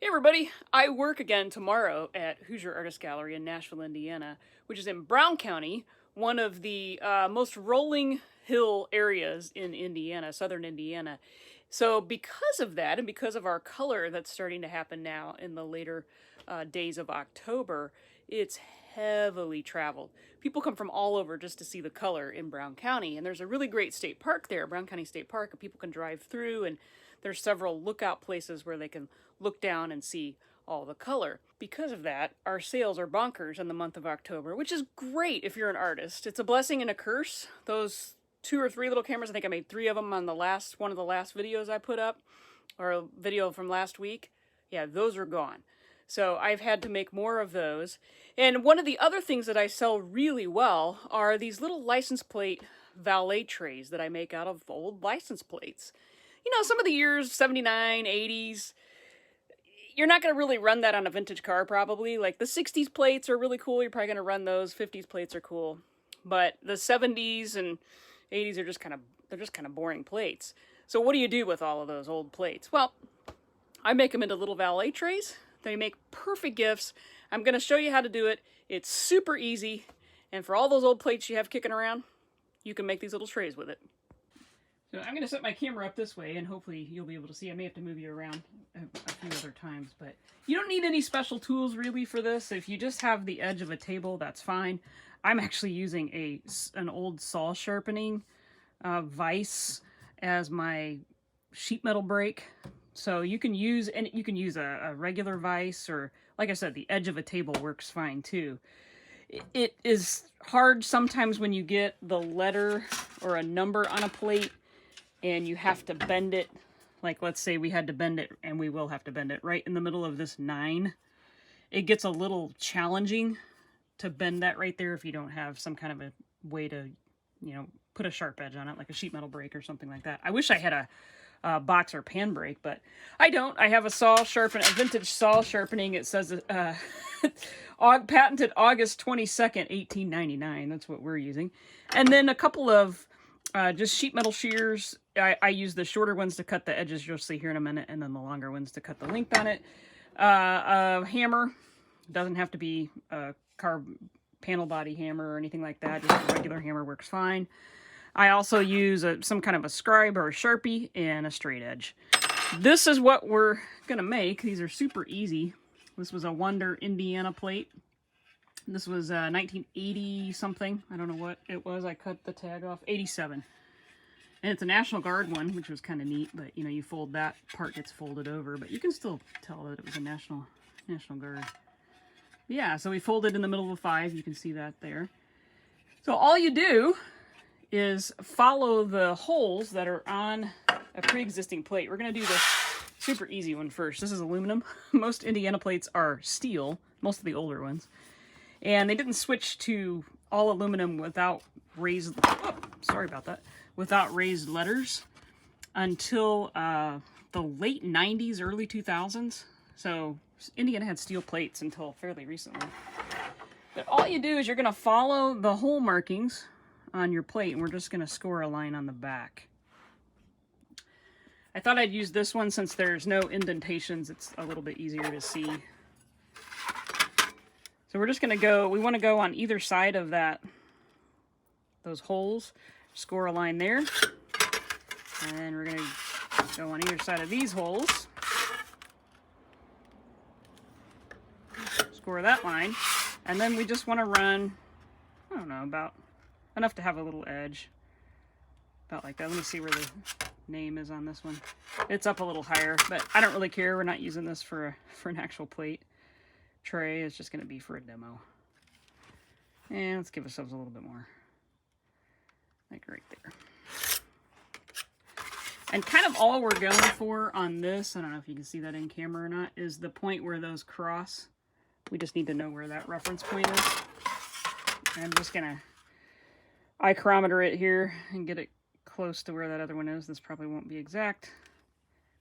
Hey everybody, I work again tomorrow at Hoosier Artist Gallery in Nashville, Indiana, which is in Brown County, one of the most rolling hill areas in Indiana, southern Indiana. So because of that, and because of our color that's starting to happen now in the later days of October, it's heavily traveled. People come from all over just to see the color in Brown County, and there's a really great state park there, Brown County State Park, and people can drive through, and there's several lookout places where they can look down and see all the color. Because of that, our sales are bonkers in the month of October, which is great if you're an artist. It's a blessing and a curse. Those 2 or 3 little cameras, I think I made 3 of them on one of the last videos I put up, or a video from last week. Yeah, those are gone. So I've had to make more of those. And one of the other things that I sell really well are these little license plate valet trays that I make out of old license plates. You know, some of the years, 79, 80s, you're not going to really run that on a vintage car probably. Like the 60s plates are really cool. You're probably going to run those. 50s plates are cool. But the 70s and 80s are just kind of boring plates. So what do you do with all of those old plates? Well, I make them into little valet trays. They make perfect gifts. I'm going to show you how to do it. It's super easy. And for all those old plates you have kicking around, you can make these little trays with it. So I'm going to set my camera up this way, and hopefully you'll be able to see. I may have to move you around a few other times, but you don't need any special tools really for this. If you just have the edge of a table, that's fine. I'm actually using an old saw sharpening vise as my sheet metal brake. So you can use a regular vise, or like I said, the edge of a table works fine too. It is hard sometimes when you get the letter or a number on a plate and you have to bend it. Like let's say we had to bend it, and we will have to bend it right in the middle of this 9. It gets a little challenging to bend that right there if you don't have some kind of a way to, put a sharp edge on it, like a sheet metal brake or something like that. I wish I had a box or pan brake, but I don't. I have a vintage saw sharpening. It says patented August 22nd, 1899. That's what we're using. And then a couple of just sheet metal shears. I use the shorter ones to cut the edges, you'll see here in a minute, and then the longer ones to cut the length on it. A hammer. Doesn't have to be a panel body hammer or anything like that. Just a regular hammer works fine. I also use some kind of a scribe or a Sharpie and a straight edge. This is what we're going to make. These are super easy. This was a Wonder Indiana plate. This was 1980 something. I don't know what it was. I cut the tag off. 87. And it's a National Guard one, which was kind of neat. But, you fold that part gets folded over. But you can still tell that it was a National Guard. Yeah, so we folded in the middle of the 5. You can see that there. So all you do is follow the holes that are on a pre-existing plate. We're going to do the super easy one first. This is aluminum. Most Indiana plates are steel, most of the older ones. And they didn't switch to all aluminum without raised, without raised letters until the late 90s, early 2000s. So Indiana had steel plates until fairly recently. But all you do is you're going to follow the hole markings on your plate, and we're just going to score a line on the back. I thought I'd use this one since there's no indentations. It's a little bit easier to see. So we're just going to go, we want to go on either side of those holes, score a line there. And we're going to go on either side of these holes, score that line. And then we just want to run, I don't know, about enough to have a little edge. About like that. Let me see where the name is on this one. It's up a little higher, but I don't really care. We're not using this for an actual plate tray. It's just going to be for a demo. And let's give ourselves a little bit more. Like right there. And kind of all we're going for on this, I don't know if you can see that in camera or not, is the point where those cross. We just need to know where that reference point is. And I'm just going to ichrometer it here and get it close to where that other one is. This probably won't be exact,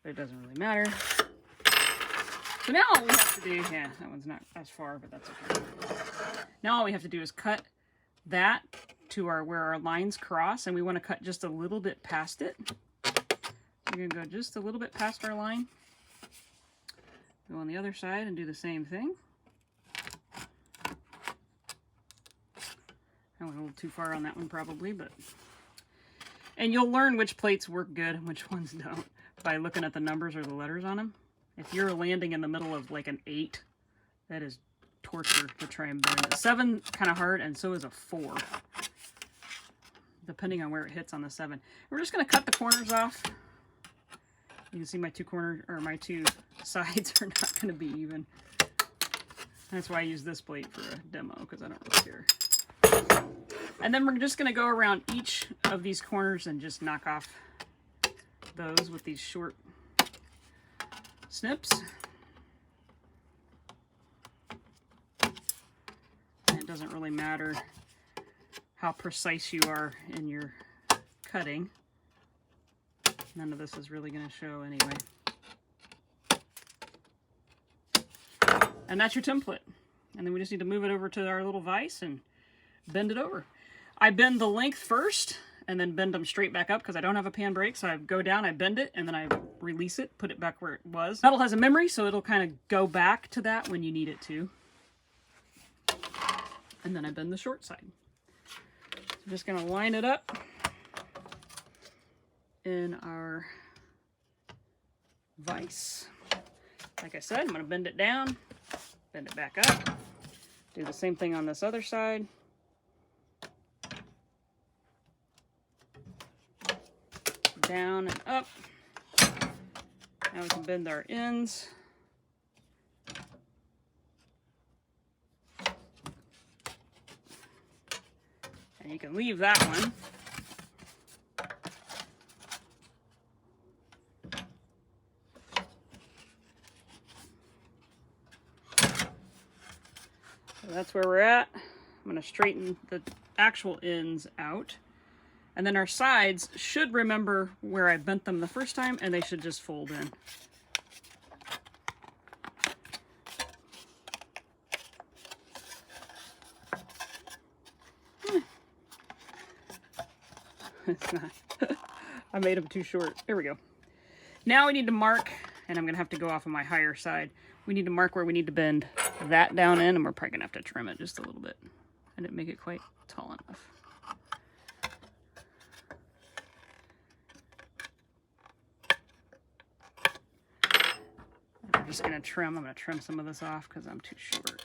but it doesn't really matter. So now all we have to do, yeah, that one's not as far, but that's okay. Now all we have to do is cut that to where our lines cross, and we want to cut just a little bit past it. We're going to go just a little bit past our line. Go on the other side and do the same thing. I went a little too far on that one probably, but... And you'll learn which plates work good and which ones don't by looking at the numbers or the letters on them. If you're landing in the middle of like an 8, that is torture to try and bend. A 7 kind of hard, and so is a 4. Depending on where it hits on the 7. We're just going to cut the corners off. You can see my my two sides are not going to be even. That's why I use this plate for a demo, because I don't really care. And then we're just going to go around each of these corners and just knock off those with these short snips. And it doesn't really matter how precise you are in your cutting. None of this is really going to show anyway. And that's your template. And then we just need to move it over to our little vise and bend it over. I bend the length first and then bend them straight back up because I don't have a pan brake. So I go down, I bend it, and then I release it, put it back where it was. Metal has a memory, so it'll kind of go back to that when you need it to. And then I bend the short side. So I'm just going to line it up in our vise. Like I said, I'm going to bend it down, bend it back up. Do the same thing on this other side. Down and up. Now we can bend our ends. And you can leave that one. So that's where we're at. I'm going to straighten the actual ends out. And then our sides should remember where I bent them the first time, and they should just fold in. It's not. I made them too short. There we go. Now we need to mark, and I'm going to have to go off on my higher side. We need to mark where we need to bend that down in, and we're probably going to have to trim it just a little bit. I didn't make it quite tall enough. I'm just going to trim. I'm going to trim some of this off because I'm too short.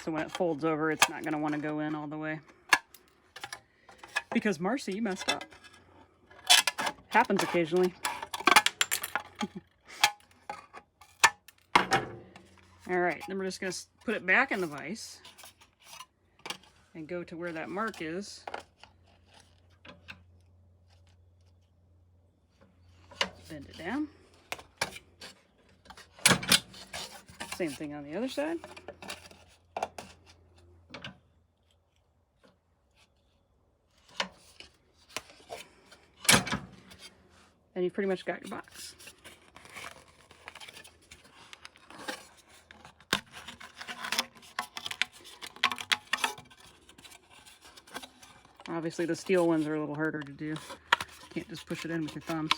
So when it folds over, it's not going to want to go in all the way. Because Marci, you messed up. Happens occasionally. All right, then we're just going to put it back in the vise and go to where that mark is. Bend it down. Same thing on the other side. And you've pretty much got your box. Obviously the steel ones are a little harder to do. You can't just push it in with your thumbs.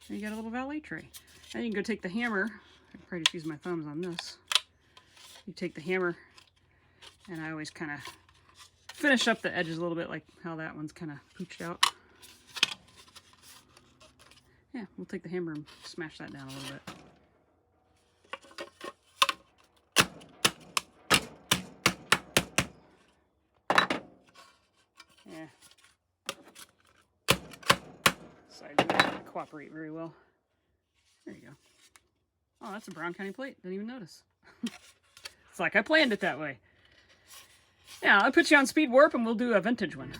And you got a little valet tray. Then you can go take the hammer. I can probably just use my thumbs on this. You take the hammer, and I always kind of finish up the edges a little bit, like how that one's kind of pooched out. Yeah, we'll take the hammer and smash that down a little bit. Yeah. Sides don't cooperate very well. There you go. Oh, that's a Brown County plate. Didn't even notice. It's like I planned it that way. Now, I'll put you on speed warp and we'll do a vintage one.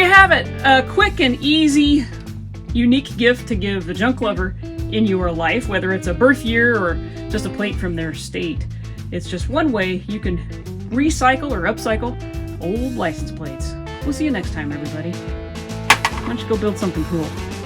you have it. A quick and easy, unique gift to give the junk lover in your life, whether it's a birth year or just a plate from their state. It's just one way you can recycle or upcycle old license plates. We'll see you next time, everybody. Why don't you go build something cool?